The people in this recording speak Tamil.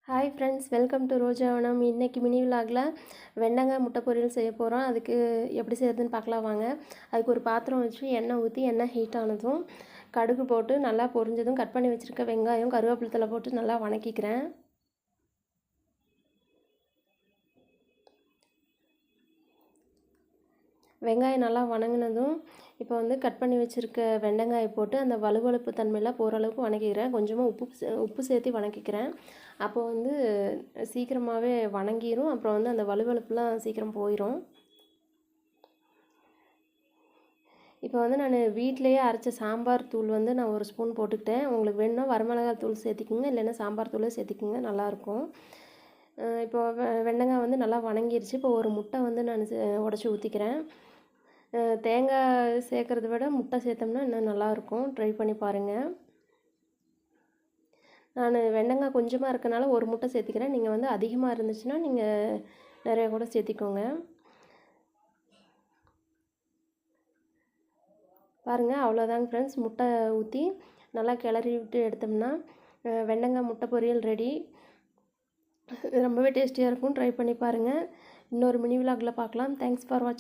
Hi friends, welcome to Rojavanam. இன்றைக்கி மினி விலாகில் வெண்டங்காய் முட்டை பொரியல் செய்ய போகிறோம். அதுக்கு எப்படி செய்யறதுன்னு பார்க்கலாம் வாங்க. அதுக்கு ஒரு பாத்திரம் வச்சு எண்ணெய் ஊற்றி எண்ணெய் ஹீட் ஆனதும் கடுகு போட்டு நல்லா பொரிஞ்சதும் கட் பண்ணி வச்சுருக்க வெங்காயம் கருவேப்பிலை போட்டு நல்லா வணக்கிக்கிறேன். வெங்காயம் நல்லா வணங்கினதும் இப்போ கட் பண்ணி வச்சுருக்க வெண்டங்காயை போட்டு அந்த வலுவழுப்பு தன்மையெல்லாம் போகிற அளவுக்கு வணக்கிக்கிறேன். கொஞ்சமாக உப்பு சேர்த்து வணக்கிக்கிறேன். அப்போது சீக்கிரமாகவே வணங்கிடும். அப்புறம் அந்த வலுவழுப்புலாம் சீக்கிரம் போயிடும். இப்போ நான் வீட்டிலையே அரைச்ச சாம்பார் தூள் நான் ஒரு ஸ்பூன் போட்டுக்கிட்டேன். உங்களுக்கு வேணும்னா வரமிளகாய் தூள் சேர்த்திக்குங்க, இல்லைன்னா சாம்பார் தூளே சேர்த்திக்குங்க, நல்லாயிருக்கும். இப்போ வெண்டங்காய் நல்லா வணங்கிருச்சு. இப்போ ஒரு முட்டை நான் உடச்சி ஊற்றிக்கிறேன். தேங்காய் சேர்க்குறத விட முட்டை சேர்த்தோம்னா இன்னும் நல்லாயிருக்கும். ட்ரை பண்ணி பாருங்கள். நான் வெண்டங்காய் கொஞ்சமாக இருக்கனால ஒரு முட்டை சேர்த்திக்கிறேன். நீங்கள் அதிகமாக இருந்துச்சுன்னா நீங்கள் நிறையா கூட சேர்த்திக்கோங்க. பாருங்கள், அவ்வளோதாங்க ஃப்ரெண்ட்ஸ். முட்டை ஊற்றி நல்லா கிளறி விட்டு எடுத்தோம்னா வெண்டங்காய் முட்டை பொரியல் ரெடி. ரொம்பவே டேஸ்டியாக இருக்கும். ட்ரை பண்ணி பாருங்கள். இன்னொரு மினி விலாகில் பார்க்கலாம். தேங்க்ஸ் ஃபார் வாட்சிங்.